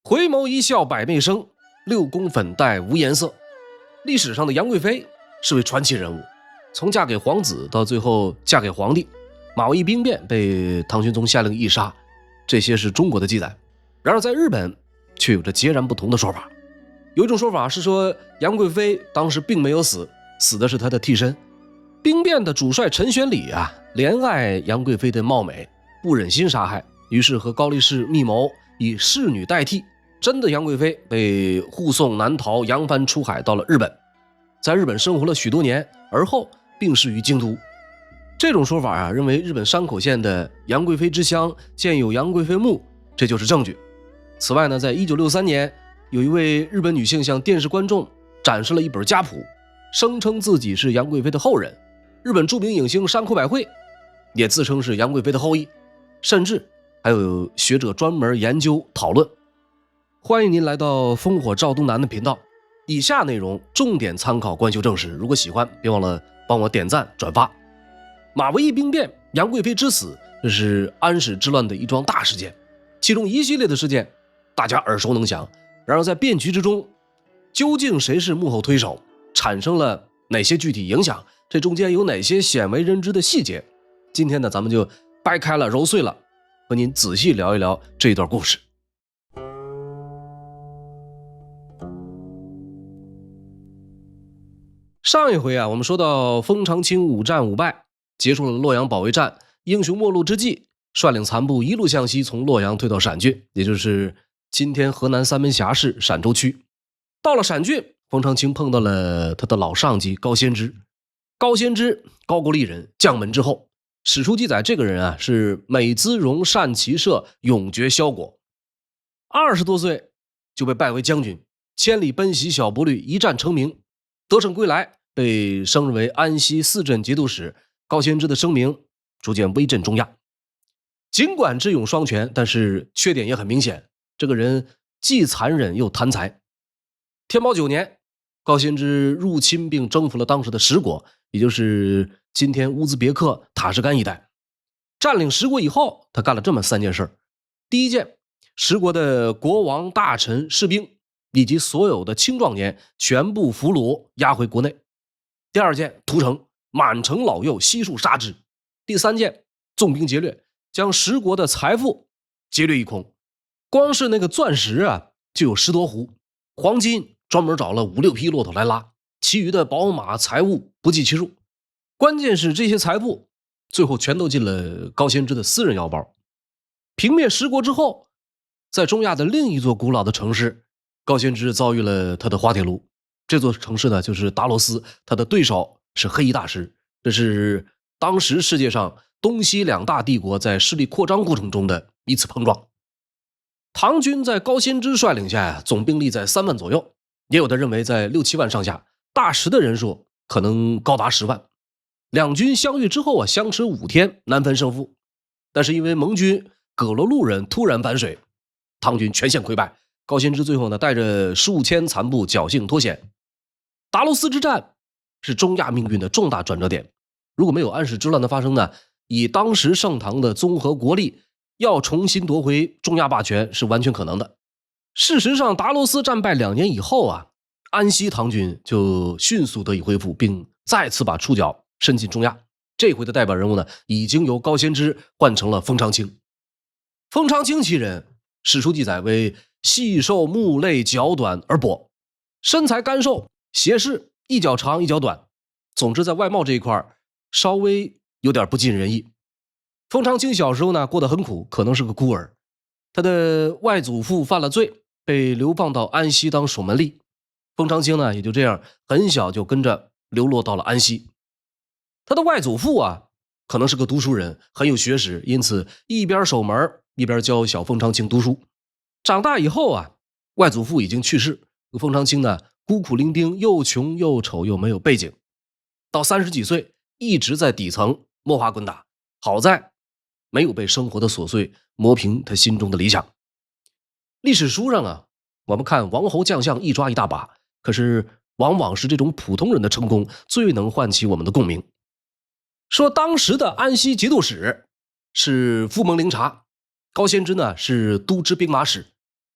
回眸一笑百媚生，6宫粉黛无颜色。历史上的杨贵妃是位传奇人物，从嫁给皇子到最后嫁给皇帝，马嵬驿兵变被唐玄宗下令缢杀，这些是中国的记载。然而在日本却有着截然不同的说法。有一种说法是说杨贵妃当时并没有死，死的是她的替身。兵变的主帅陈玄礼怜爱杨贵妃的貌美，不忍心杀害，于是和高力士密谋以侍女代替。真的杨贵妃被护送南逃，扬帆出海到了日本，在日本生活了许多年，而后病逝于京都。这种说法认为日本山口县的杨贵妃之乡建有杨贵妃墓，这就是证据。此外呢，在1963年，有一位日本女性向电视观众展示了一本家谱，声称自己是杨贵妃的后人。日本著名影星山口百惠也自称是杨贵妃的后裔，甚至还有学者专门研究讨论。欢迎您来到烽火赵东南的频道，以下内容重点参考官修正史，如果喜欢别忘了帮我点赞转发。马嵬驿兵变，杨贵妃之死，这是安史之乱的一桩大事件，其中一系列的事件大家耳熟能详。然而在变局之中，究竟谁是幕后推手，产生了哪些具体影响，这中间有哪些鲜为人知的细节，今天呢咱们就掰开了揉碎了和您仔细聊一聊这一段故事。上一回我们说到封长清5战5败，结束了洛阳保卫战，英雄末路之际，率领残部一路向西，从洛阳退到陕郡，也就是今天河南三门峡市陕州区。到了陕郡，封长清碰到了他的老上级高仙芝。高仙芝高句丽人，将门之后，史书记载这个人是美姿容善骑射，勇决萧果。20多岁就被拜为将军，千里奔袭小步履，一战成名，得胜归来，被升为安西4镇节度使。高仙芝的声名逐渐威震中亚。尽管智勇双全，但是缺点也很明显，这个人既残忍又贪财。天宝9年，高仙芝入侵并征服了当时的十国，也就是今天乌兹别克、塔什干一带。占领十国以后，他干了这么3件事。第一件，十国的国王、大臣、士兵以及所有的青壮年全部俘虏押回国内。第二件，屠城，满城老幼悉数杀之。第三件，纵兵劫掠，将十国的财富劫掠一空。光是那个钻石就有10多斛，黄金专门找了5、6匹骆驼来拉，其余的宝马财物不计其数。关键是这些财富最后全都进了高仙芝的私人腰包。平灭十国之后，在中亚的另一座古老的城市，高仙芝遭遇了他的滑铁卢。这座城市呢，就是达罗斯，他的对手是黑衣大师。这是当时世界上东西2大帝国在势力扩张过程中的一次碰撞。唐军在高仙芝率领下总兵力在3万左右，也有的认为在6、7万上下，大食的人数可能高达10万。两军相遇之后相持5天，难分胜负。但是因为盟军葛罗路人突然反水，唐军全线溃败。高仙芝最后呢，带着数千残部侥幸脱险。达罗斯之战是中亚命运的重大转折点。如果没有安史之乱的发生呢，以当时盛唐的综合国力，要重新夺回中亚霸权是完全可能的。事实上，达罗斯战败2年以后安西唐军就迅速得以恢复，并再次把触角伸进中亚。这回的代表人物呢，已经由高仙芝换成了封长清。封长清其人，史书记载为细瘦目类脚短而跛，身材干瘦斜视，一脚长一脚短。总之在外貌这一块稍微有点不尽人意。封长清小时候呢过得很苦，可能是个孤儿。他的外祖父犯了罪，被流放到安西当守门吏。封长清呢也就这样很小就跟着流落到了安西。他的外祖父可能是个读书人，很有学识，因此一边守门一边教小封长清读书。长大以后外祖父已经去世，封长清呢孤苦伶仃，又穷又丑又没有背景。到30几岁一直在底层摸爬滚打，好在没有被生活的琐碎磨平他心中的理想。历史书上我们看王侯将相一抓一大把，可是往往是这种普通人的成功最能唤起我们的共鸣。说当时的安西节度使是傅蒙灵察，高仙芝呢是都知兵马使。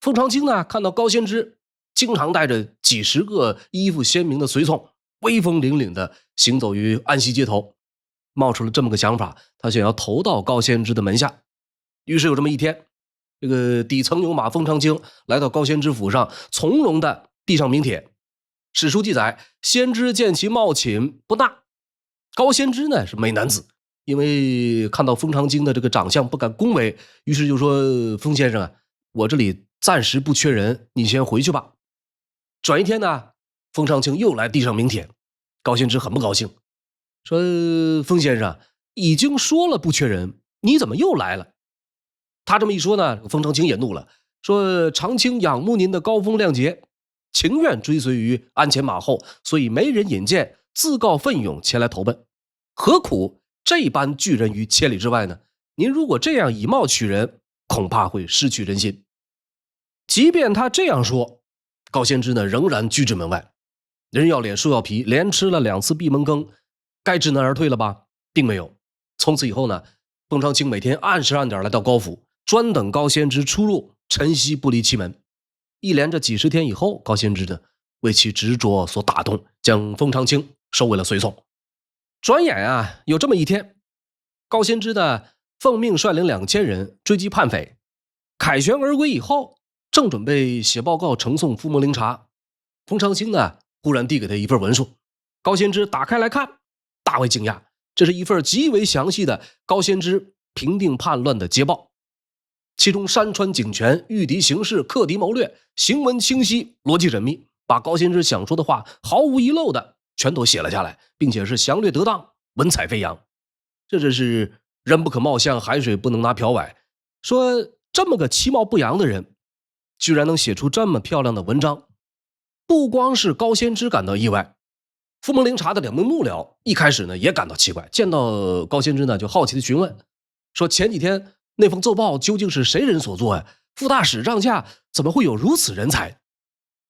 凤长清呢，看到高仙芝经常带着几十个衣服鲜明的随从，威风凛凛的行走于安西街头，冒出了这么个想法，他想要投到高仙芝的门下。于是有这么一天，这个底层牛马凤长清来到高仙芝府上，从容的递上名帖。史书记载，仙芝见其貌寝不纳。高仙芝呢是美男子，因为看到凤长清的这个长相不敢恭维，于是就说：凤先生啊，我这里暂时不缺人，你先回去吧。转一天呢，凤长清又来递上名帖，高仙芝很不高兴，说：凤先生已经说了不缺人，你怎么又来了？他这么一说呢，凤长清也怒了，说：长清仰慕您的高风亮节，情愿追随于鞍前马后，所以没人引荐，自告奋勇前来投奔，何苦这般拒人于千里之外呢？您如果这样以貌取人，恐怕会失去人心。即便他这样说，高仙芝呢仍然拒之门外。人要脸树要皮，连吃了2次闭门羹，该知难而退了吧？并没有。从此以后呢，凤长清每天按时按点来到高府，专等高仙芝出入，晨曦不离其门。一连着几十天以后，高仙芝呢为其执着所打动，将凤长清收为了随从。转眼啊，有这么一天，高仙芝呢奉命率领2000人追击叛匪，凯旋而归以后，正准备写报告呈送傅梦灵察，凤长清呢忽然递给他一份文书。高仙芝打开来看，大为惊讶，这是一份极为详细的高仙芝平定叛乱的捷报，其中山川警权、御敌形势、克敌谋略，行文清晰，逻辑缜密，把高仙芝想说的话毫无遗漏的全都写了下来，并且是详略得当，文采飞扬。这真是人不可貌相，海水不能拿瓢崴。说这么个其貌不扬的人，居然能写出这么漂亮的文章，不光是高仙芝感到意外，傅梦灵察的2名幕僚一开始呢也感到奇怪，见到高仙芝呢就好奇的询问，说前几天那封奏报究竟是谁人所作呀？傅大使帐下怎么会有如此人才？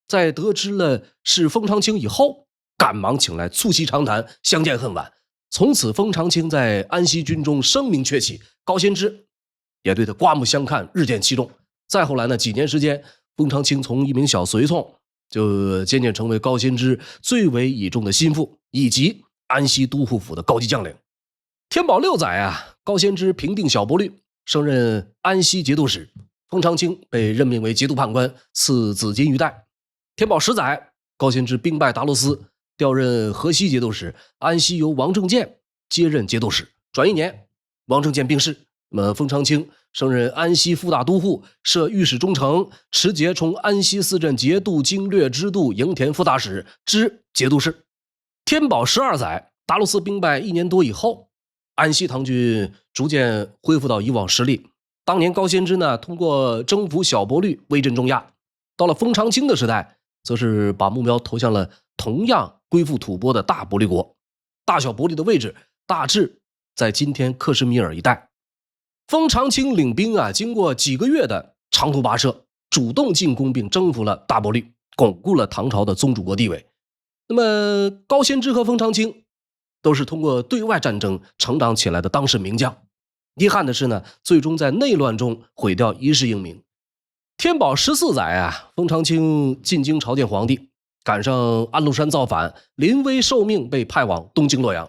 在得知了是凤长清以后，赶忙请来促膝长谈，相见恨晚。从此凤长清在安西军中声名鹊起，高仙芝也对他刮目相看，日渐器重。再后来呢，几年时间，凤长清从一名小随从就渐渐成为高仙芝最为倚重的心腹，以及安西都护府的高级将领。天宝6载啊，高仙芝平定小博律，升任安西节度使，凤长清被任命为节度判官，赐紫金玉带。天宝10载，高仙芝兵败达罗斯，调任河西节度使，安西由王正建接任节度使。转1年，王正建病逝，那么凤长清升任安西副大都护，设御史中丞，持节从安西4镇节度、经略支度、营田副大使，知节度使。天宝12载，达罗斯兵败1年多以后，安西唐军逐渐恢复到以往实力。当年高仙芝呢，通过征服小博律威震中亚。到了凤长清的时代，则是把目标投向了同样归附吐蕃的大博律国。大小博律的位置大致在今天克什米尔一带。凤长清领兵啊，经过几个月的长途跋涉，主动进攻并征服了大博律，巩固了唐朝的宗主国地位。那么高仙芝和凤长清都是通过对外战争成长起来的当世名将。遗憾的是呢，最终在内乱中毁掉一世英名。天宝14载啊，凤长清进京朝见皇帝，赶上安禄山造反，临危受命被派往东京洛阳。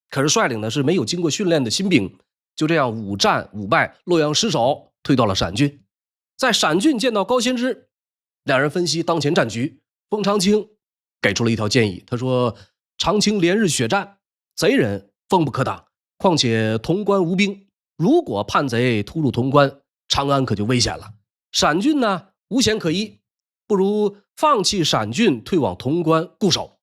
可是率领的是没有经过训练的新兵，就这样5战5败，洛阳失守，退到了陕郡。在陕郡见到高仙芝，两人分析当前战局，凤长清给出了一条建议，他说：长清连日血战，贼人锋不可挡，况且潼关无兵，如果叛贼突入潼关，长安可就危险了。陕郡呢无险可依，不如放弃陕郡，退往潼关固守。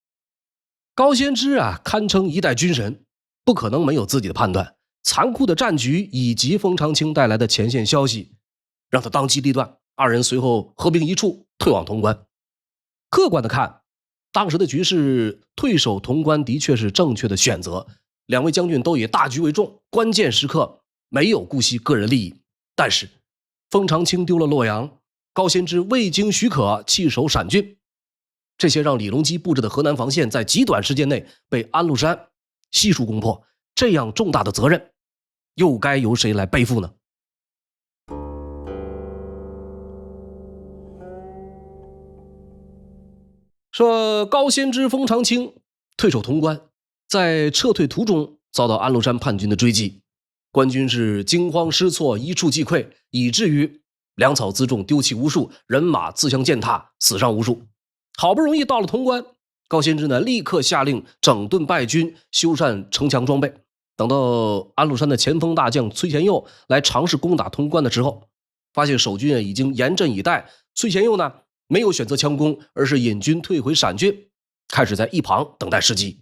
高仙芝啊，堪称一代军神，不可能没有自己的判断。残酷的战局以及凤长清带来的前线消息，让他当机立断，二人随后合兵一处，退往潼关。客观的看，当时的局势，退守潼关的确是正确的选择。两位将军都以大局为重，关键时刻没有顾惜个人利益。但是凤长清丢了洛阳，高仙芝未经许可弃守陕郡，这些让李隆基布置的河南防线在极短时间内被安禄山悉数攻破，这样重大的责任又该由谁来背负呢？说高仙芝、封长清退守潼关，在撤退途中遭到安禄山叛军的追击，官军是惊慌失措，一触即溃，以至于粮草辎重丢弃无数，人马自相践踏，死伤无数。好不容易到了潼关，高仙芝呢立刻下令整顿败军，修缮城墙装备。等到安禄山的前锋大将崔贤佑来尝试攻打潼关的时候，发现守军已经严阵以待。崔贤佑呢没有选择强攻，而是引军退回陕郡，开始在一旁等待时机。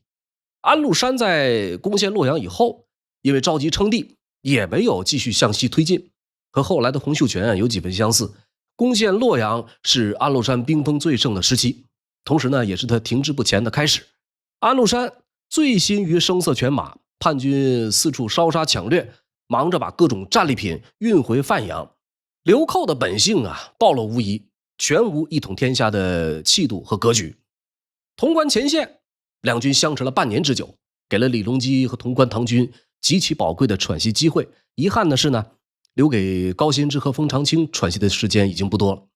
安禄山在攻陷洛阳以后，因为着急称帝，也没有继续向西推进，和后来的洪秀全有几分相似。攻陷洛阳是安禄山兵锋最盛的时期，同时呢也是他停滞不前的开始。安禄山醉心于声色犬马，叛军四处烧杀抢掠，忙着把各种战利品运回范阳。流寇的本性暴露无遗，全无一统天下的气度和格局。潼关前线，两军相持了半年之久，给了李隆基和潼关唐军极其宝贵的喘息机会。遗憾的是呢，留给高仙芝和封长清喘息的时间已经不多了。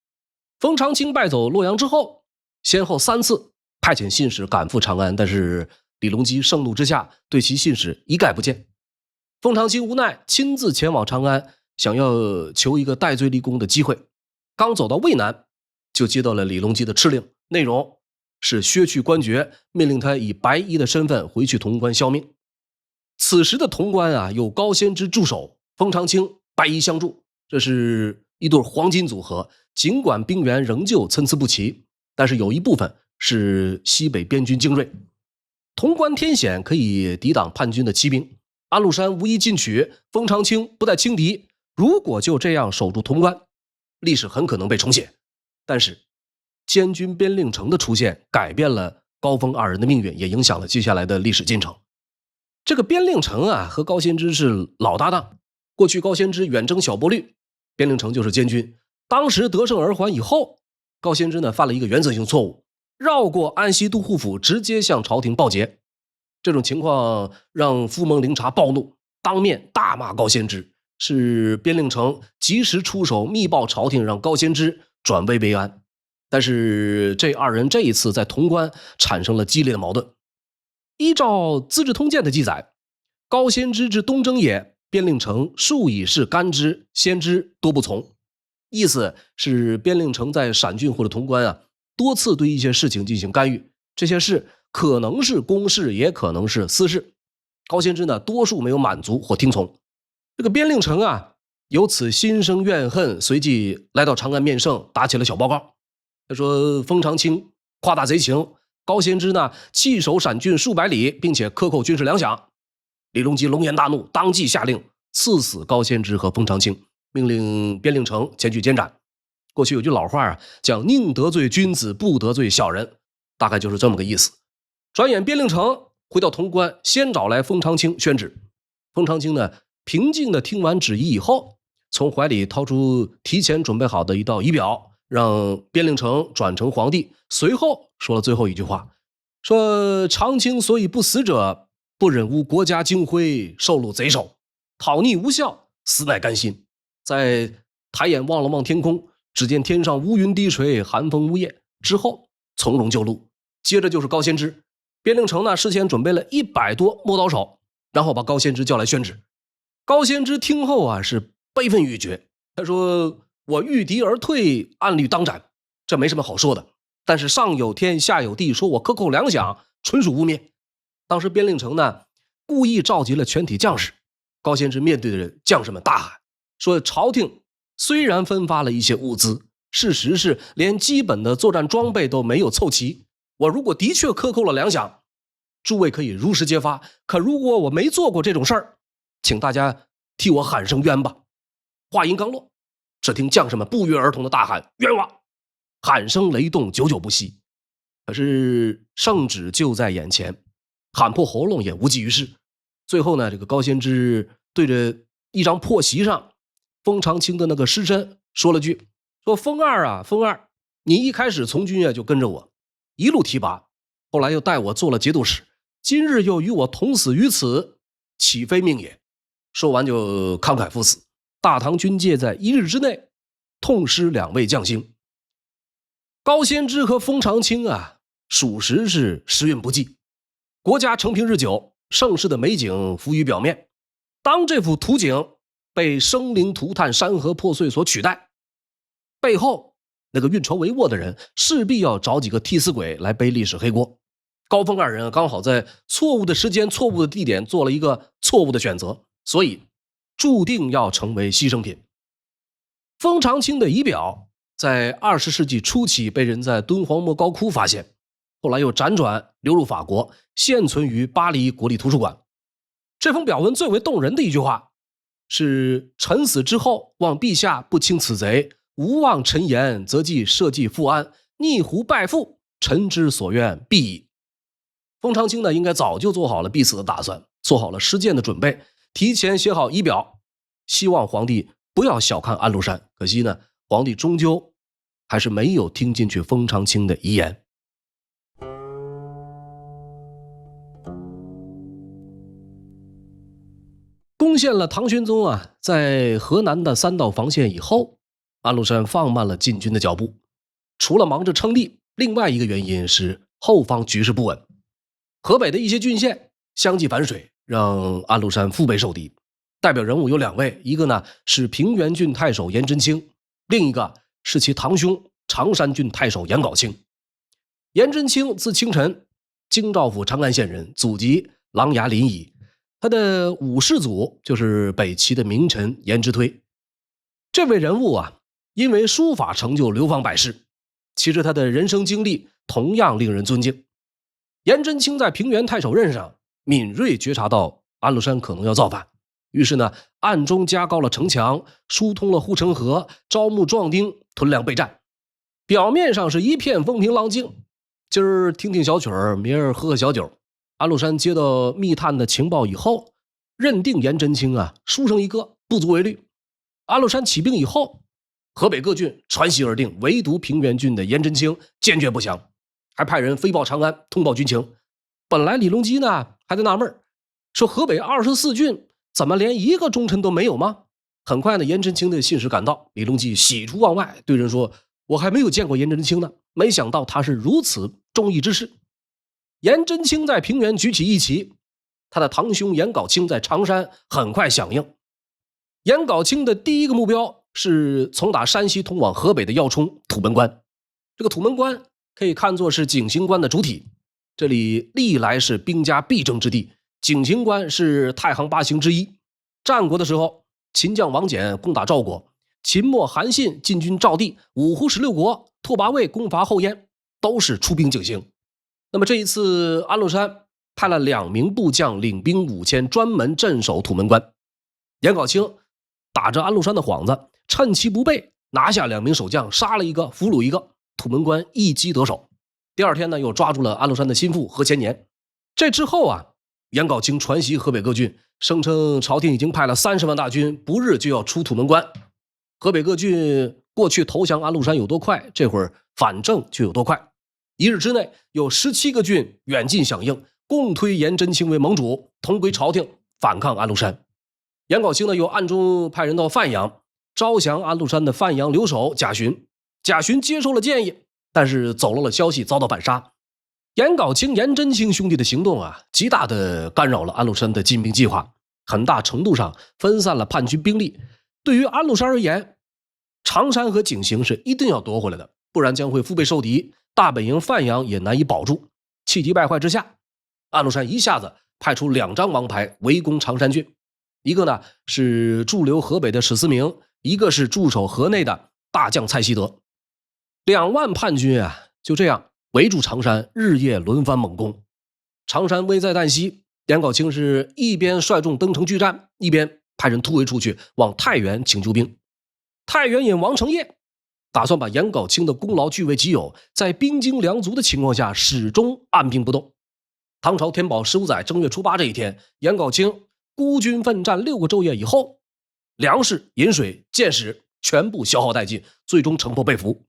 封长清败走洛阳之后，先后3次派遣信使赶赴长安，但是李隆基盛怒之下对其信使一概不见。封长清无奈亲自前往长安，想要求一个戴罪立功的机会。刚走到渭南，就接到了李隆基的敕令，内容是削去官爵，命令他以白衣的身份回去潼关消命。此时的潼关有高仙芝驻守，封长清白衣相助，这是一对黄金组合。尽管兵员仍旧参差不齐，但是有一部分是西北边军精锐。潼关天险，可以抵挡叛军的骑兵。安禄山无意进取，封长清不待轻敌，如果就这样守住潼关，历史很可能被重写。但是监军边令城的出现改变了高封二人的命运，也影响了接下来的历史进程。这个边令城和高仙芝是老搭档，过去高仙芝远征小波律，边令城就是监军。当时得胜而还以后，高仙芝呢犯了一个原则性错误，绕过安西都护府，直接向朝廷报捷。这种情况让傅蒙灵察暴怒，当面大骂高仙芝，是边令城及时出手密报朝廷，让高仙芝转危为安。但是这二人这一次在潼关产生了激烈的矛盾。依照《资治通鉴》的记载，高仙芝之东征也，边令城数以是干之，先知多不从。意思是边令城在陕郡或者潼关多次对一些事情进行干预，这些事可能是公事，也可能是私事。高仙芝呢，多数没有满足或听从。这个边令城由此心生怨恨，随即来到长安面圣，打起了小报告。他说封长清夸大贼情，高仙芝呢弃守陕郡数百里，并且克扣军事粮饷。李隆基龙颜大怒，当即下令赐死高仙芝和封长清，命令边令城前去监斩。过去有句老话讲宁得罪君子，不得罪小人，大概就是这么个意思。转眼边令城回到潼关，先找来封长清宣旨。封长清呢平静地听完旨意以后，从怀里掏出提前准备好的一道仪表，让边令城转成皇帝。随后说了最后一句话，说长清所以不死者，不忍无国家精辉，受戮贼手，讨逆无效，死乃甘心。在抬眼望了望天空，只见天上乌云低垂，寒风呜咽，之后从容就戮。接着就是高仙芝。边令城呢事先准备了100多磨刀手，然后把高仙芝叫来宣旨。高仙芝听后是悲愤欲绝，他说我遇敌而退，按律当斩，这没什么好说的，但是上有天下有地，说我克扣粮饷，纯属污蔑。当时边令城呢故意召集了全体将士，高仙芝面对着将士们大喊，说朝廷虽然分发了一些物资，事实是连基本的作战装备都没有凑齐，我如果的确克扣了粮饷，诸位可以如实揭发，可如果我没做过这种事儿，请大家替我喊声冤吧。话音刚落，只听将士们不约而同的大喊冤枉，喊声雷动，久久不息。可是圣旨就在眼前，喊破喉咙也无济于事。最后呢，这个高仙芝对着一张破席上封长清的那个尸身说了句，说封二封二，你一开始从军就跟着我，一路提拔，后来又带我做了节度使，今日又与我同死于此，岂非命也。说完就慷慨赴死。大唐军界在1日之内痛失2位将星。高仙芝和封长清属实是时运不济。国家承平日久，盛世的美景浮于表面，当这幅图景被生灵涂炭、山河破碎所取代，背后那个运筹帷幄的人势必要找几个替死鬼来背历史黑锅。高峰二人刚好在错误的时间、错误的地点做了一个错误的选择，所以注定要成为牺牲品。封长清的仪表在20世纪初期被人在敦煌莫高窟发现，后来又辗转流入法国，现存于巴黎国立图书馆。这封表文最为动人的一句话是：臣死之后，望陛下不轻此贼，无忘臣言，则即社稷复安，逆胡败父，臣之所愿必矣。封长清呢，应该早就做好了必死的打算，做好了实践的准备，提前写好仪表，希望皇帝不要小看安禄山。可惜呢，皇帝终究还是没有听进去封长清的遗言。攻陷了唐玄宗啊，在河南的3道防线以后，安禄山放慢了进军的脚步。除了忙着称帝，另外一个原因是后方局势不稳。河北的一些郡县相继反水，让安禄山腹背受敌。代表人物有2位，一个呢是平原郡太守颜真卿，另一个是其堂兄常山郡太守颜杲卿。颜真卿字清晨，京兆府长安县人，祖籍琅琊临沂。他的五世祖就是北齐的名臣颜之推。这位人物啊，因为书法成就流芳百世，其实他的人生经历同样令人尊敬。颜真卿在平原太守任上敏锐觉察到安禄山可能要造反，于是呢，暗中加高了城墙，疏通了护城河，招募壮丁，屯粮备战。表面上是一片风平浪静，今儿听听小曲儿，明儿喝喝小酒。安禄山接到密探的情报以后，认定颜真卿啊书生一个，不足为虑。安禄山起兵以后，河北各郡传檄而定，唯独平原郡的颜真卿坚决不降，还派人飞报长安，通报军情。本来李隆基呢还在纳闷，说河北24郡怎么连一个忠臣都没有吗？很快呢，颜真卿的信使赶到，李隆基喜出望外，对人说：“我还没有见过颜真卿呢，没想到他是如此忠义之士。”颜真卿在平原举起义旗，他的堂兄颜杲卿在常山很快响应。颜杲卿的第一个目标是从打山西通往河北的要冲土门关。这个土门关可以看作是井陉关的主体，这里历来是兵家必争之地，井陉关是太行8行之一。战国的时候，秦将王翦攻打赵国，秦末韩信进军赵地，五胡16国拓跋魏攻伐后燕，都是出兵井陉。那么这一次，安禄山派了2名部将领兵5000，专门镇守土门关。颜杲卿打着安禄山的幌子，趁其不备，拿下2名守将，杀了一个，俘虏一个，土门关一击得手。第2天呢，又抓住了安禄山的心腹何千年。这之后啊，颜杲卿传檄河北各郡，声称朝廷已经派了30万大军，不日就要出土门关。河北各郡过去投降安禄山有多快，这会儿反正就有多快。1日之内，有17个郡远近响应，共推颜真卿为盟主，同归朝廷，反抗安禄山。颜杲卿呢，又暗中派人到范阳，招降安禄山的范阳留守贾询。贾询接受了建议，但是走漏了消息，遭到反杀。颜杲卿、颜真卿兄弟的行动啊，极大的干扰了安禄山的进兵计划，很大程度上分散了叛军兵力。对于安禄山而言，常山和井陉是一定要夺回来的，不然将会腹背受敌，大本营范阳也难以保住。气急败坏之下，安禄山一下子派出2张王牌围攻常山郡，一个呢是驻留河北的史思明，一个是驻守河内的大将蔡希德。2万叛军啊，就这样围住常山，日夜轮番猛攻。常山危在旦夕，颜杲卿是一边率众登城拒战，一边派人突围出去往太原请救兵。太原尹王承业打算把颜杲卿的功劳据为己有，在兵精粮足的情况下始终按兵不动。唐朝天宝15载正月初8这一天，颜杲卿孤军奋战6个昼夜以后，粮食、饮水、箭矢全部消耗殆尽，最终城破被俘。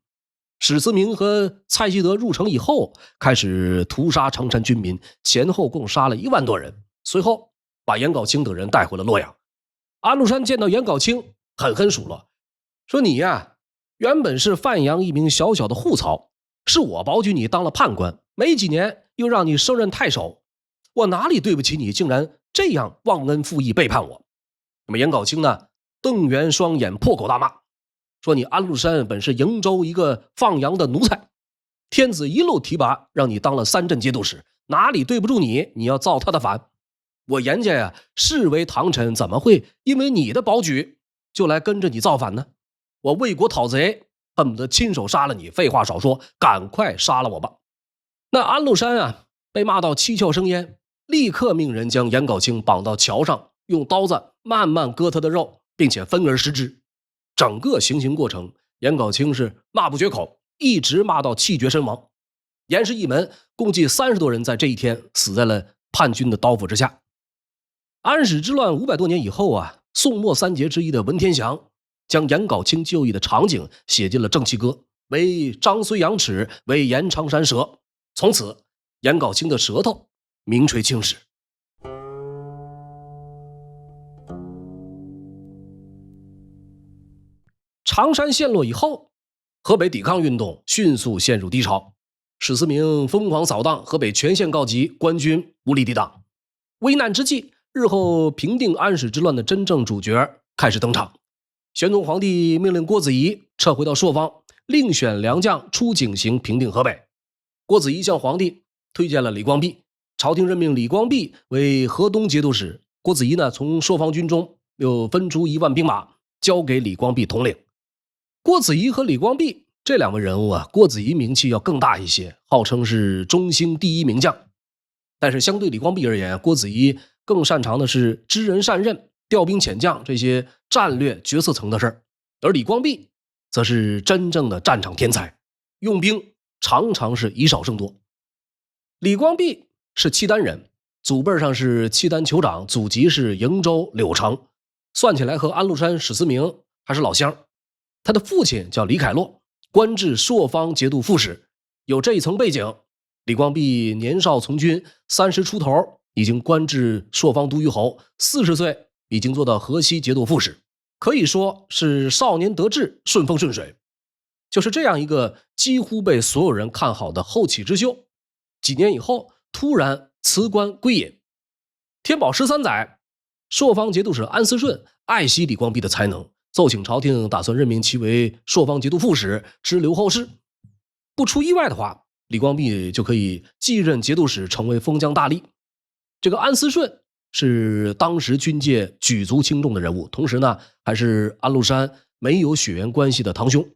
史思明和蔡希德入城以后，开始屠杀常山军民，前后共杀了1万多人，随后把颜杲卿等人带回了洛阳。安禄山见到颜杲卿，狠狠数落，说你呀，原本是范阳一名小小的户曹，是我保举你当了判官，没几年又让你升任太守，我哪里对不起你，竟然这样忘恩负义，背叛我。那么颜杲卿呢，瞪圆双眼，破口大骂，说你安禄山本是瀛州一个放羊的奴才，天子一路提拔，让你当了3镇节度使，哪里对不住你，你要造他的反。我颜家呀，视为堂臣，怎么会因为你的保举就来跟着你造反呢？我为国讨贼，恨不得亲手杀了你。废话少说，赶快杀了我吧。那安禄山啊，被骂到七窍生烟，立刻命人将颜杲卿绑到桥上，用刀子慢慢割他的肉，并且分而食之。整个行刑过程，颜杲卿是骂不绝口，一直骂到气绝身亡。颜氏一门共计30多人在这一天死在了叛军的刀斧之下。安史之乱500多年以后啊，宋末3杰之一的文天祥将颜杲卿就义的场景写进了《正气歌》，为张睢羊齿，为颜长山舌。从此颜杲卿的舌头名垂青史。常山陷落以后，河北抵抗运动迅速陷入低潮，史思明疯狂扫荡，河北全线告急，官军无力抵挡。危难之际，日后平定安史之乱的真正主角开始登场。宣宗皇帝命令郭子仪撤回到朔方，另选良将出警行平定河北。郭子仪向皇帝推荐了李光弼，朝廷任命李光弼为河东节度使。郭子仪呢，从朔方军中又分出1万兵马，交给李光弼统领。郭子仪和李光弼这2位人物啊，郭子仪名气要更大一些，号称是中兴第1名将。但是相对李光弼而言，郭子仪更擅长的是知人善任、调兵遣将这些战略决策层的事儿，而李光弼则是真正的战场天才，用兵常常是以少胜多。李光弼是契丹人，祖辈上是契丹酋长，祖籍是瀛州柳城，算起来和安禄山、史思明还是老乡。他的父亲叫李凯洛，官至朔方节度副使。有这一层背景，李光弼年少从军，30出头已经官至朔方都虞侯，40岁已经做到河西节度副使，可以说是少年得志，顺风顺水。就是这样一个几乎被所有人看好的后起之秀，几年以后突然辞官归隐。天宝13载，朔方节度使安思顺爱惜李光弼的才能，奏请朝廷打算任命其为朔方节度副使，支留后事。不出意外的话，李光弼就可以继任节度使，成为封疆大吏。这个安思顺是当时军界举足轻重的人物，同时呢，还是安禄山没有血缘关系的堂兄。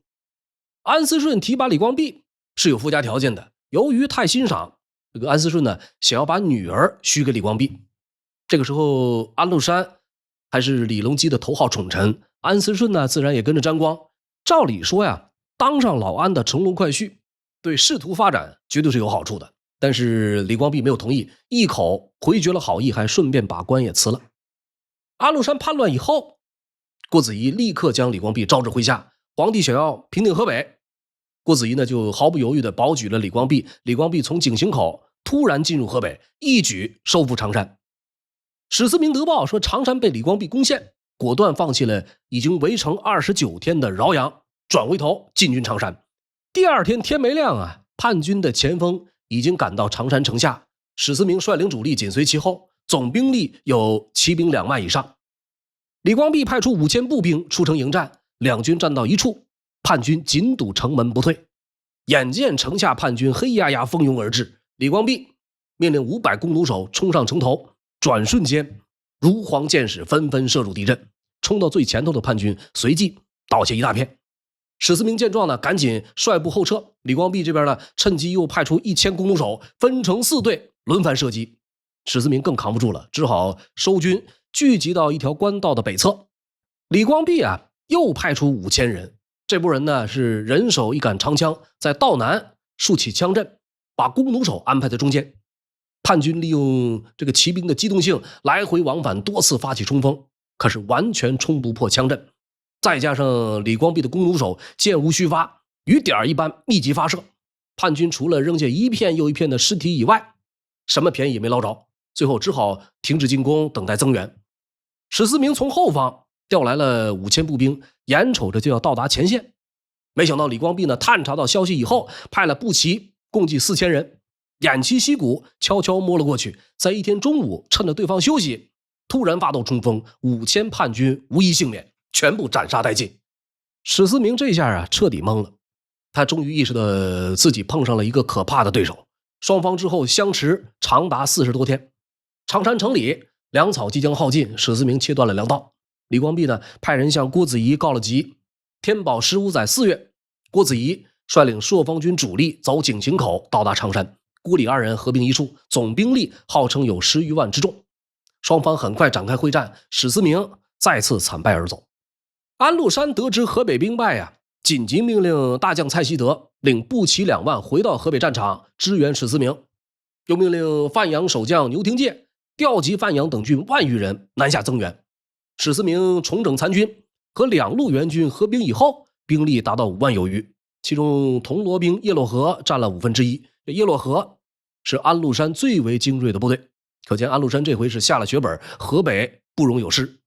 安思顺提拔李光弼是有附加条件的，由于太欣赏这个安思顺呢，想要把女儿许给李光弼。这个时候安禄山还是李隆基的头号宠臣，安思顺呢自然也跟着沾光。照理说呀，当上老安的乘龙快婿对仕途发展绝对是有好处的，但是李光弼没有同意，一口回绝了好意，还顺便把官也辞了。安禄山叛乱以后，郭子仪立刻将李光弼召至麾下，皇帝想要平定河北，郭子仪呢就毫不犹豫地保举了李光弼。李光弼从井陉口突然进入河北，一举收复长山。史思明得报说长山被李光弼攻陷，果断放弃了已经围城29天的饶阳，转回头进军长山。第2天天没亮啊，叛军的前锋已经赶到长山城下，史思明率领主力紧随其后，总兵力有骑兵2万以上。李光弼派出5000步兵出城迎战，两军战到一处，叛军紧堵城门不退。眼见城下叛军黑压压蜂拥而至，李光弼命令500弓弩手冲上城头，转瞬间如簧箭矢纷纷射入敌阵，冲到最前头的叛军随即倒下一大片。史思明见状呢，赶紧率部后撤。李光弼这边呢，趁机又派出1000弓弩手，分成4队轮番射击。史思明更扛不住了，只好收军，聚集到一条官道的北侧。李光弼啊，又派出5000人，这波人呢是人手一杆长枪，在道南竖起枪阵，把弓弩手安排在中间。叛军利用这个骑兵的机动性，来回往返，多次发起冲锋，可是完全冲不破枪阵。再加上李光弼的弓弩手箭无虚发，雨点一般密集发射，叛军除了扔下一片又一片的尸体以外，什么便宜也没捞着，最后只好停止进攻，等待增援。史思明从后方调来了5000步兵，眼瞅着就要到达前线，没想到李光弼呢探查到消息以后，派了步骑共计4000人，偃旗息鼓，悄悄摸了过去，在一天中午，趁着对方休息，突然发动冲锋，5000叛军无一幸免，全部斩杀殆尽。史思明这下啊彻底懵了，他终于意识到自己碰上了一个可怕的对手。双方之后相持长达40多天。常山城里粮草即将耗尽，史思明切断了粮道。李光弼呢派人向郭子仪告了急。天宝15载4月，郭子仪率领朔方军主力走井陉口到达常山，郭李二人合兵一处，总兵力号称有10余万之众。双方很快展开会战，史思明再次惨败而走。安禄山得知河北兵败啊，紧急命令大将蔡希德领步骑2万回到河北战场支援史思明，又命令范阳守将牛廷介调集范阳等郡万余人南下增援。史思明重整残军，和2路援军合兵以后，兵力达到5万有余，其中铜锣兵叶落河占了1/5。叶落河是安禄山最为精锐的部队，可见安禄山这回是下了血本，河北不容有失。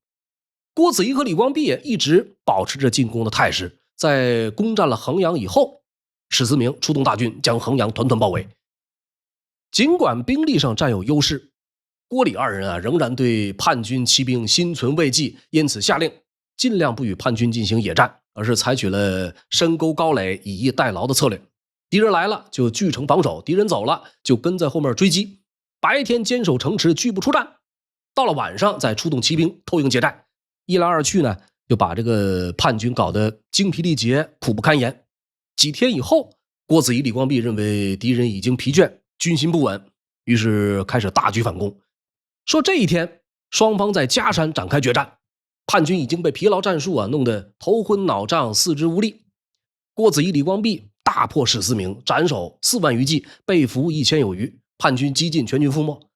郭子仪和李光弼一直保持着进攻的态势，在攻占了衡阳以后，史思明出动大军将衡阳团团包围。尽管兵力上占有优势，郭李二人仍然对叛军骑兵心存畏惧，因此下令尽量不与叛军进行野战，而是采取了深沟高垒，以逸待劳的策略。敌人来了就据城防守，敌人走了就跟在后面追击，白天坚守城池拒不出战，到了晚上再出动骑兵偷营劫寨。一来二去呢，就把这个叛军搞得精疲力竭，苦不堪言。几天以后，郭子仪、李光弼认为敌人已经疲倦，军心不稳，于是开始大举反攻。说这一天，双方在嘉山展开决战，叛军已经被疲劳战术弄得头昏脑胀，四肢无力。郭子仪、李光弼大破史思明，斩首4万余骑，被俘1000有余，叛军几近全军覆没。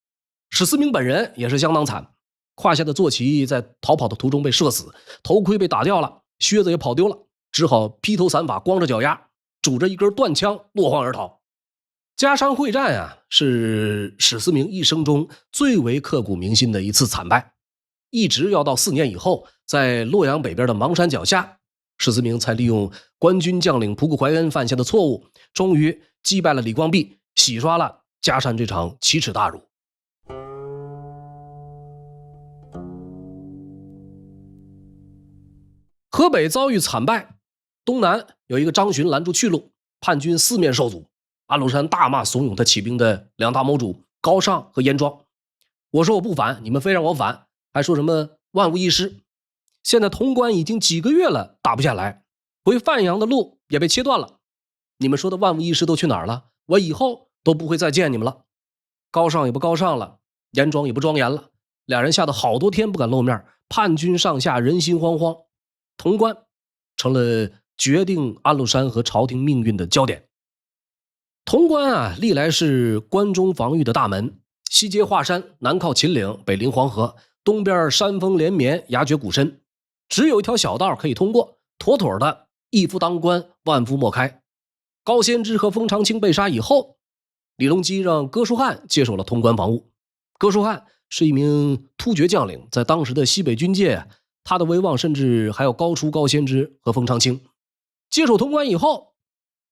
史思明本人也是相当惨，胯下的坐骑在逃跑的途中被射死，头盔被打掉了，靴子也跑丢了，只好披头散发，光着脚丫，拄着一根断枪落荒而逃。嘉山会战是史思明一生中最为刻骨铭心的一次惨败，一直要到4年以后，在洛阳北边的邙山脚下，史思明才利用官军将领仆固怀恩犯下的错误，终于击败了李光弼，洗刷了嘉山这场奇耻大辱。河北遭遇惨败，东南有一个张巡拦住去路，叛军四面受阻。安禄山大骂怂恿他起兵的2大谋主高尚和严庄，我说我不反，你们非让我反，还说什么万无一失。现在潼关已经几个月了，打不下来，回范阳的路也被切断了，你们说的万无一失都去哪儿了？我以后都不会再见你们了。高尚也不高尚了，严庄也不庄严了，俩人吓得好多天不敢露面，叛军上下人心惶惶，潼关成了决定安禄山和朝廷命运的焦点。潼关历来是关中防御的大门，西接华山，南靠秦岭，北临黄河，东边山峰连绵，崖绝谷深，只有一条小道可以通过，妥妥的一夫当关，万夫莫开。高仙芝和封长清被杀以后，李隆基让哥舒翰接手了潼关防务。哥舒翰是一名突厥将领，在当时的西北军界，他的威望甚至还要高出高仙芝和封长清。接手潼关以后，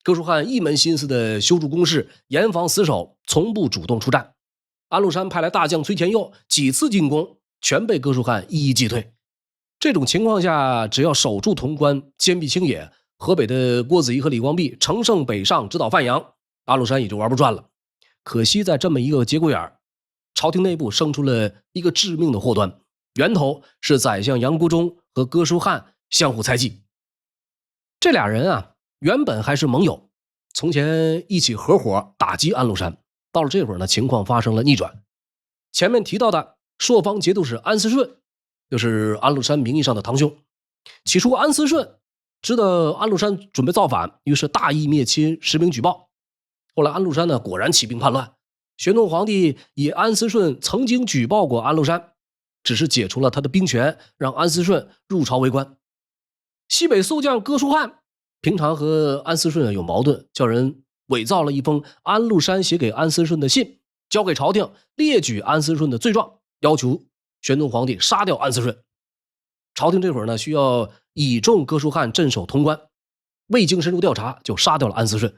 哥舒翰一门心思的修筑工事，严防死守，从不主动出战。安禄山派来大将崔乾佑，几次进攻全被哥舒翰一一击退。这种情况下，只要守住潼关，坚壁清野，河北的郭子仪和李光弼乘胜北上，直捣范阳，安禄山也就玩不转了。可惜在这么一个节骨眼，朝廷内部生出了一个致命的祸端，源头是宰相杨国忠和哥舒翰相互猜忌。这俩人原本还是盟友，从前一起合伙打击安禄山，到了这会儿呢，情况发生了逆转。前面提到的朔方节度使安思顺，就是安禄山名义上的堂兄。起初安思顺知道安禄山准备造反，于是大义灭亲，实名举报。后来安禄山呢，果然起兵叛乱，玄宗皇帝以安思顺曾经举报过安禄山，只是解除了他的兵权，让安思顺入朝为官。西北宿将哥舒翰平常和安思顺有矛盾，叫人伪造了一封安禄山写给安思顺的信，交给朝廷，列举安思顺的罪状，要求玄宗皇帝杀掉安思顺。朝廷这会儿呢，需要倚重哥舒翰镇守潼关，未经深入调查就杀掉了安思顺。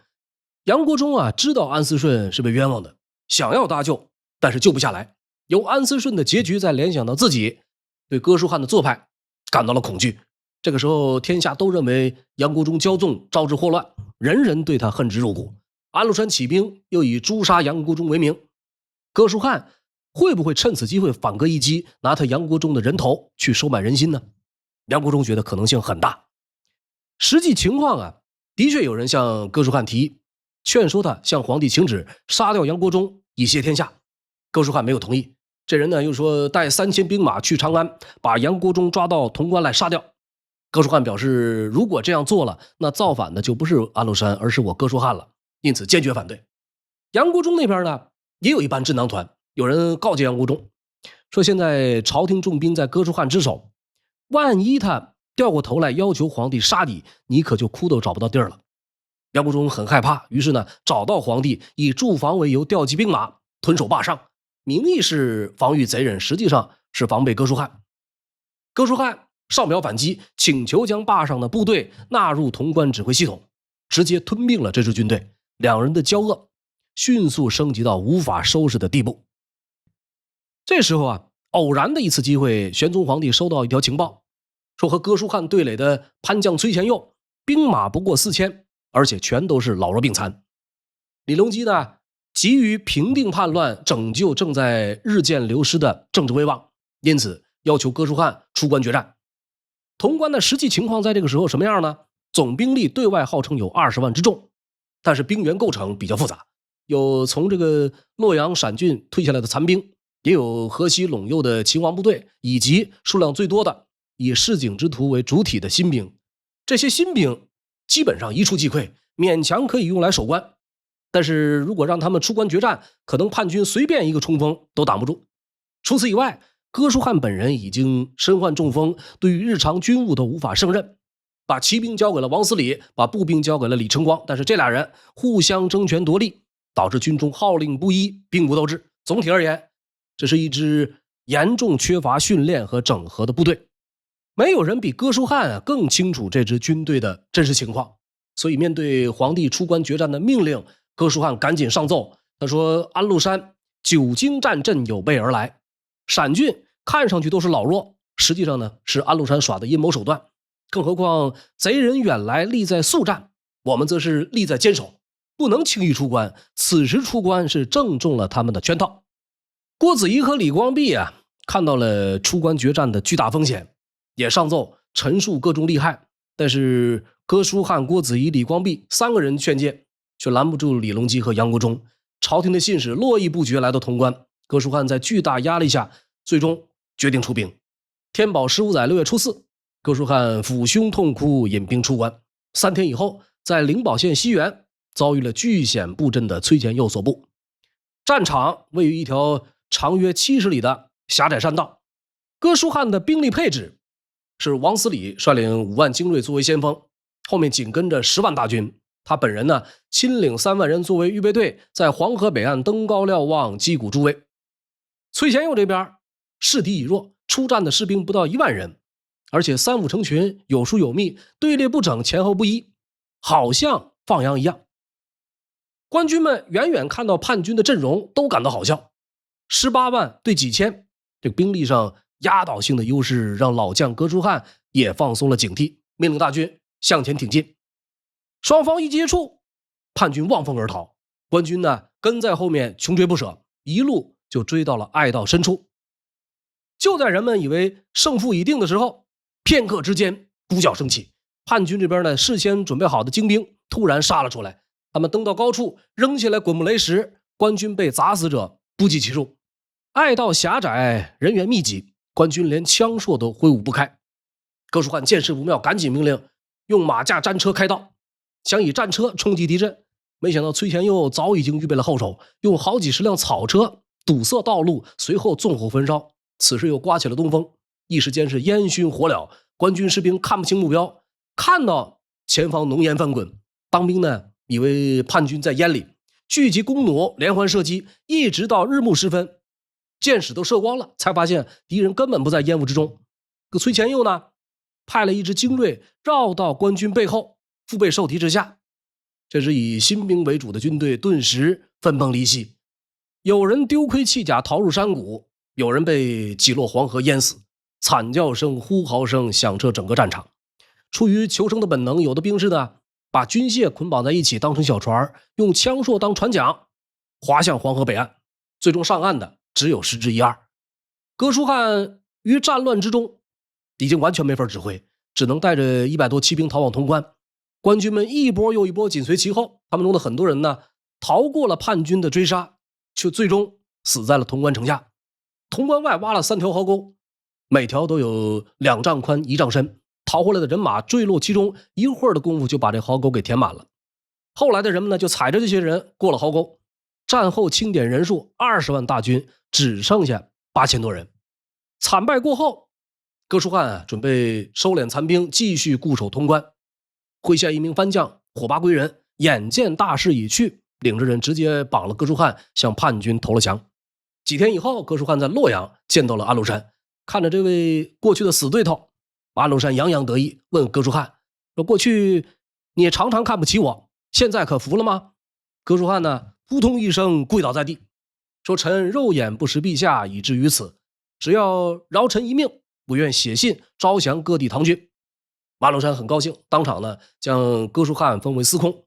杨国忠知道安思顺是被冤枉的，想要搭救，但是救不下来。由安思顺的结局再联想到自己，对哥舒翰的做派感到了恐惧。这个时候，天下都认为杨国忠骄纵，招致祸乱，人人对他恨之入骨。安禄山起兵，又以诛杀杨国忠为名，哥舒翰会不会趁此机会反戈一击，拿他杨国忠的人头去收买人心呢？杨国忠觉得可能性很大。实际情况啊，的确有人向哥舒翰提议，劝说他向皇帝请旨杀掉杨国忠，以谢天下。哥舒翰没有同意。这人呢又说带3000兵马去长安，把杨国忠抓到潼关来杀掉。哥舒翰表示，如果这样做了，那造反的就不是安禄山，而是我哥舒翰了，因此坚决反对。杨国忠那边呢，也有一班智囊团，有人告诫杨国忠说，现在朝廷重兵在哥舒翰之手，万一他掉过头来要求皇帝杀你，你可就哭都找不到地儿了。杨国忠很害怕，于是呢找到皇帝，以驻防为由调集兵马，屯守坝上，名义是防御贼人，实际上是防备哥舒翰。哥舒翰上表反击，请求将坝上的部队纳入潼关指挥系统，直接吞并了这支军队。两人的交恶迅速升级到无法收拾的地步。这时候啊，偶然的一次机会，玄宗皇帝收到一条情报，说和哥舒翰对垒的潘将崔乾佑兵马不过4000，而且全都是老弱病残。李隆基呢急于平定叛乱，拯救正在日渐流失的政治威望，因此要求哥舒翰出关决战。潼关的实际情况在这个时候什么样呢？总兵力对外号称有20万之众，但是兵员构成比较复杂，有从这个洛阳陕郡退下来的残兵，也有河西陇右的秦王部队，以及数量最多的以市井之徒为主体的新兵。这些新兵基本上一触即溃，勉强可以用来守关，但是如果让他们出关决战，可能叛军随便一个冲锋都挡不住。除此以外，哥舒翰本人已经身患中风，对于日常军务都无法胜任，把骑兵交给了王思礼，把步兵交给了李承光，但是这俩人互相争权夺利，导致军中号令不一，兵不斗志。总体而言，这是一支严重缺乏训练和整合的部队。没有人比哥舒翰更清楚这支军队的真实情况，所以面对皇帝出关决战的命令，哥舒翰赶紧上奏。他说，安禄山久经战阵，有备而来，陕郡看上去都是老弱，实际上呢是安禄山耍的阴谋手段，更何况贼人远来，力在速战，我们则是力在坚守，不能轻易出关。此时出关是正中了他们的圈套。郭子仪和李光弼看到了出关决战的巨大风险，也上奏陈述各种利害，但是哥舒翰、郭子仪、李光弼3个人劝谏，却拦不住李隆基和杨国忠。朝廷的信使络绎不绝来到潼关，哥舒翰在巨大压力下最终决定出兵。天宝15载6月初4，哥舒翰抚胸痛哭，引兵出关。3天以后，在灵宝县西原遭遇了据险布阵的崔乾佑所部。战场位于一条长约70里的狭窄山道。哥舒翰的兵力配置是王思礼率领5万精锐作为先锋，后面紧跟着10万大军。他本人呢，亲领3万人作为预备队，在黄河北岸登高瞭望，击鼓助威。崔乾佑这边势敌已弱，出战的士兵不到1万人，而且三五成群，有疏有密，队列不整，前后不一，好像放羊一样。官军们远远看到叛军的阵容，都感到好笑。18万对几千，这个兵力上压倒性的优势，让老将哥舒翰也放松了警惕，命令大军向前挺进。双方一接触，叛军望风而逃，官军呢跟在后面穷追不舍，一路就追到了隘道深处。就在人们以为胜负已定的时候，片刻之间鼓角升起，叛军这边呢事先准备好的精兵突然杀了出来，他们登到高处，扔下来滚木雷石，官军被砸死者不计其数。隘道狭窄，人员密集，官军连枪槊都挥舞不开。哥舒翰见势不妙，赶紧命令用马架战车开道，想以战车冲击敌阵。没想到崔乾佑早已经预备了后手，用好几十辆草车堵塞道路，随后纵火焚烧。此时又刮起了东风，一时间是烟熏火燎，官军士兵看不清目标，看到前方浓烟翻滚，当兵呢以为叛军在烟里，聚集弓弩，连环射击，一直到日暮时分，箭矢都射光了，才发现敌人根本不在烟雾之中。可崔乾佑呢派了一支精锐绕到官军背后，腹背受敌之下，这支以新兵为主的军队顿时分崩离析。有人丢盔弃甲逃入山谷，有人被挤落黄河淹死，惨叫声、呼号声响彻整个战场。出于求生的本能，有的兵士呢把军械捆绑在一起当成小船，用枪槊当船桨划向黄河北岸，最终上岸的只有10之1、2。哥舒翰于战乱之中已经完全没法指挥，只能带着100多骑兵逃往潼关。官军们一波又一波紧随其后，他们中的很多人呢逃过了叛军的追杀，却最终死在了潼关城下。潼关外挖了3条壕沟，每条都有2丈宽1丈深，逃回来的人马坠落其中，一会儿的功夫就把这壕沟给填满了。后来的人们呢就踩着这些人过了壕沟。战后清点人数20万大军只剩下8000多人。惨败过后，哥舒翰准备收敛残兵，继续固守潼关。麾下一名番将火拔归人眼见大势已去，领着人直接绑了哥舒翰，向叛军投了降。几天以后，哥舒翰在洛阳见到了安禄山，看着这位过去的死对头，安禄山洋洋得意，问哥舒翰说：“过去你也常常看不起我，现在可服了吗？”哥舒翰呢扑通一声跪倒在地，说：“臣肉眼不识陛下，以至于此，只要饶臣一命，不愿写信招降各地唐军。”安禄山很高兴，当场呢将哥舒翰封为司空。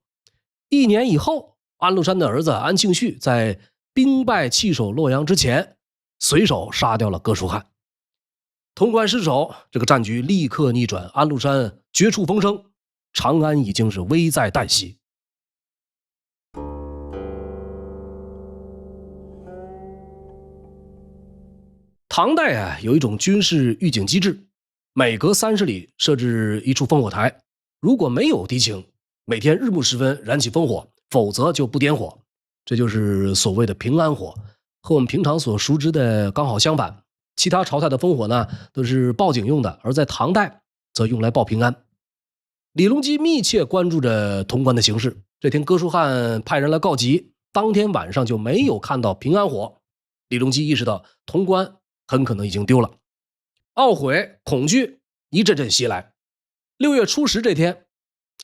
1年以后，安禄山的儿子安庆绪在兵败弃守洛阳之前，随手杀掉了哥舒翰。潼关失守，这个战局立刻逆转，安禄山绝处逢生，长安已经是危在旦夕。唐代有一种军事预警机制，每隔30里设置一处烽火台，如果没有敌情，每天日暮时分燃起烽火，否则就不点火。这就是所谓的平安火，和我们平常所熟知的刚好相反。其他朝代的烽火呢都是报警用的，而在唐代则用来报平安。李隆基密切关注着潼关的形势，这天哥舒翰派人来告急，当天晚上就没有看到平安火。李隆基意识到潼关很可能已经丢了，懊悔恐惧一阵阵袭来。6月初10这天，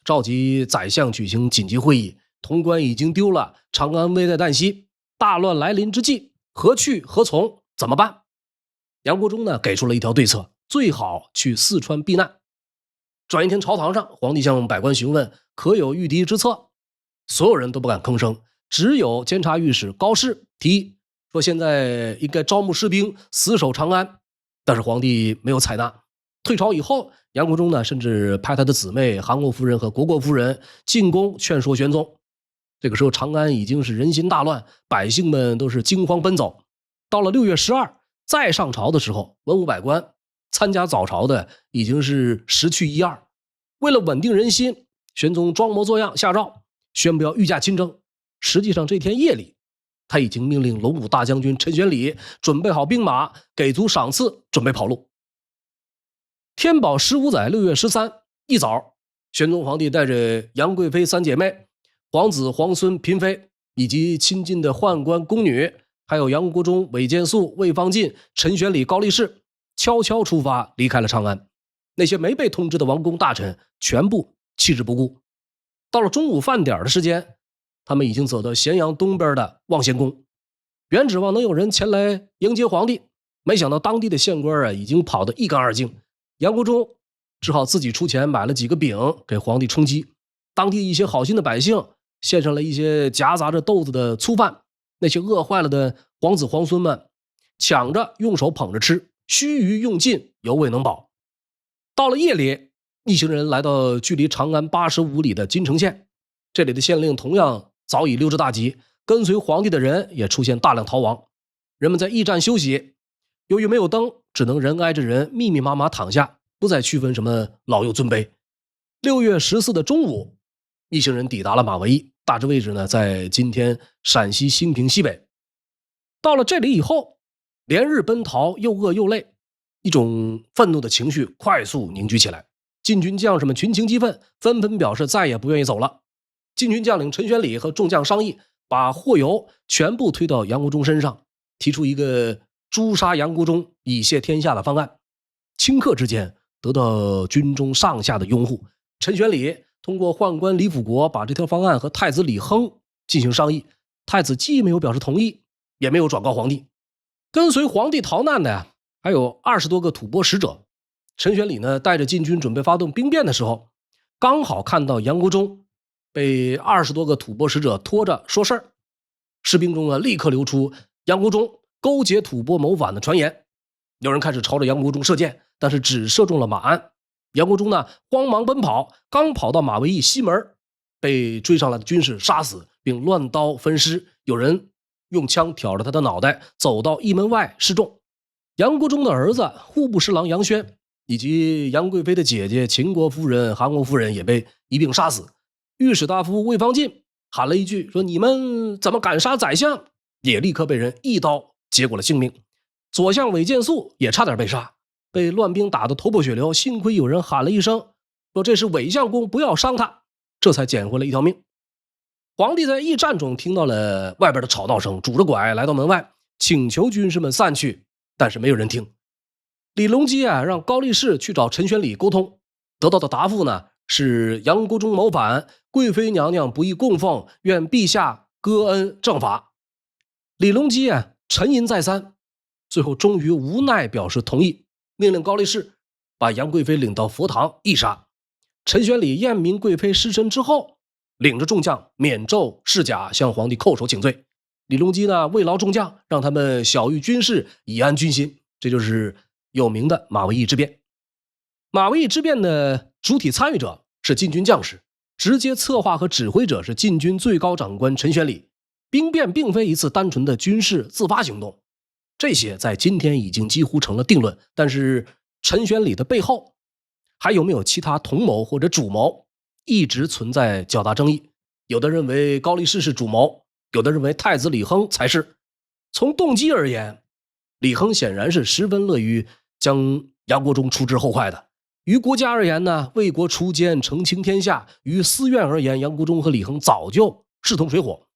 召集宰相举行紧急会议，潼关已经丢了，长安危在旦夕，大乱来临之际，何去何从，怎么办？杨国忠呢给出了一条对策，最好去四川避难。转一天朝堂上，皇帝向百官询问可有御敌之策，所有人都不敢吭声，只有监察御史高适提议说现在应该招募士兵死守长安，但是皇帝没有采纳。退朝以后，杨国忠呢甚至派他的姊妹韩国夫人和虢国夫人进宫劝说玄宗。这个时候长安已经是人心大乱，百姓们都是惊慌奔走。到了6月12再上朝的时候，文武百官参加早朝的已经是10去1、2。为了稳定人心，玄宗装模作样下诏宣布要御驾亲征。实际上这天夜里，他已经命令龙武大将军陈玄礼准备好兵马，给足赏赐，准备跑路。天宝15载6月13一早，玄宗皇帝带着杨贵妃3姐妹、皇子、皇孙、嫔妃以及亲近的宦官宫女，还有杨国忠、韦见素、魏方进、陈玄礼、高力士，悄悄出发离开了长安。那些没被通知的王公大臣全部弃之不顾。到了中午饭点的时间，他们已经走到咸阳东边的望贤宫，原指望能有人前来迎接皇帝，没想到当地的县官已经跑得一干二净。杨国忠只好自己出钱买了几个饼给皇帝充饥。当地一些好心的百姓献上了一些夹杂着豆子的粗饭，那些饿坏了的皇子皇孙们抢着用手捧着吃，须臾用尽，犹未能饱。到了夜里，一行人来到距离长安85里的金城县，这里的县令同样早已溜之大吉，跟随皇帝的人也出现大量逃亡。人们在驿站休息，由于没有灯，只能人挨着人密密麻麻躺下，不再区分什么老幼尊卑。6月14的中午，一行人抵达了马嵬驿，大致位置呢在今天陕西兴平西北。到了这里以后，连日奔逃，又饿又累，一种愤怒的情绪快速凝聚起来。禁军将士们群情激愤，纷纷表示再也不愿意走了。禁军将领陈玄礼和众将商议，把祸由全部推到杨国忠身上，提出一个诛杀杨国忠以谢天下的方案。顷刻之间得到军中上下的拥护。陈玄礼通过宦官李辅国把这条方案和太子李亨进行商议，太子既没有表示同意，也没有转告皇帝。跟随皇帝逃难的呀，还有20多个吐蕃使者。陈玄礼呢，带着禁军准备发动兵变的时候，刚好看到杨国忠被20多个吐蕃使者拖着说事儿。士兵中呢，立刻流出杨国忠勾结吐蕃谋反的传言。有人开始朝着杨国忠射箭，但是只射中了马鞍。杨国忠呢，慌忙奔跑，刚跑到马嵬驿西门，被追上来的军士杀死，并乱刀分尸。有人用枪挑着他的脑袋，走到驿门外示众。杨国忠的儿子户部侍郎杨轩以及杨贵妃的姐姐秦国夫人、韩国夫人也被一并杀死。御史大夫魏方进喊了一句说：“你们怎么敢杀宰相？”也立刻被人一刀结果了性命。左相韦建素也差点被杀，被乱兵打得头破血流，幸亏有人喊了一声说：“这是韦相公，不要伤他。”这才捡回了一条命。皇帝在驿站中听到了外边的吵闹声，拄着拐来到门外，请求军士们散去，但是没有人听。李隆基让高力士去找陈玄礼沟通，得到的答复呢是杨国忠谋反，贵妃娘娘不宜供奉，愿陛下割恩正法。李隆基沉吟再三，最后终于无奈表示同意，命令高力士把杨贵妃领到佛堂缢杀。陈玄礼验明贵妃尸身之后，领着众将免胄释甲，向皇帝叩首请罪。李隆基呢，慰劳众将，让他们晓谕军事，以安军心。这就是有名的马嵬驿之变。马嵬驿之变的主体参与者是禁军将士，直接策划和指挥者是禁军最高长官陈玄礼。兵变并非一次单纯的军事自发行动，这些在今天已经几乎成了定论。但是陈玄礼的背后还有没有其他同谋或者主谋，一直存在较大争议。有的认为高力士是主谋，有的认为太子李亨才是。从动机而言，李亨显然是十分乐于将杨国忠除之后快的。于国家而言呢，为国除奸，澄清天下；于私怨而言，杨国忠和李亨早就势同水火。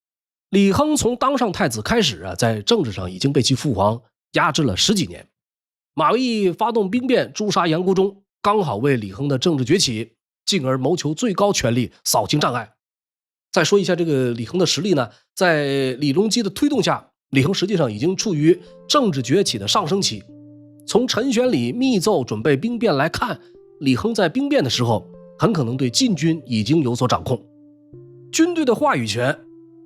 李亨从当上太子开始在政治上已经被其父皇压制了10几年。马嵬驿发动兵变诛杀杨国忠，刚好为李亨的政治崛起，进而谋求最高权力扫清障碍。再说一下这个李亨的实力呢，在李隆基的推动下，李亨实际上已经处于政治崛起的上升期。从陈玄礼密奏准备兵变来看，李亨在兵变的时候很可能对禁军已经有所掌控，军队的话语权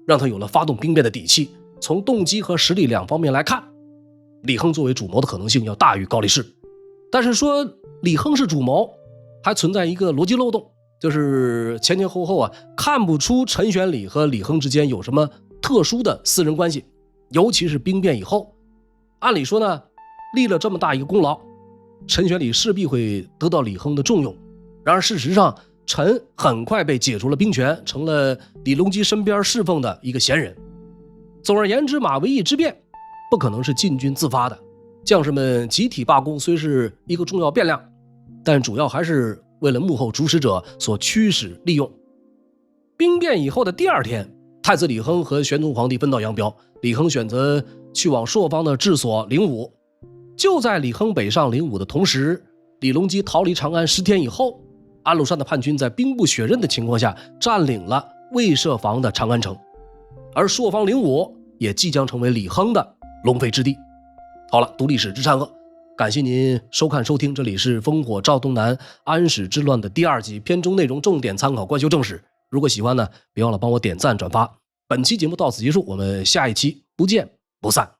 让他有了发动兵变的底气。从动机和实力两方面来看，李亨作为主谋的可能性要大于高力士。但是说李亨是主谋，还存在一个逻辑漏洞，就是前后看不出陈玄礼和李亨之间有什么特殊的私人关系。尤其是兵变以后，按理说呢，立了这么大一个功劳，陈玄礼势必会得到李亨的重用。然而事实上，陈很快被解除了兵权，成了李隆基身边侍奉的一个闲人。总而言之，马嵬驿之变不可能是禁军自发的，将士们集体罢工虽是一个重要变量，但主要还是为了幕后主使者所驱使利用。兵变以后的第2天，太子李亨和玄宗皇帝分道扬镳，李亨选择去往朔方的治所灵武。就在李亨北上灵武的同时，李隆基逃离长安10天以后，安禄山的叛军在兵不血刃的情况下占领了未设防的长安城，而朔方灵武也即将成为李亨的龙飞之地。好了，读历史知善恶，感谢您收看收听，这里是烽火赵东南安史之乱的第2集，片中内容重点参考官修正史。如果喜欢呢，别忘了帮我点赞转发。本期节目到此结束，我们下一期不见不散。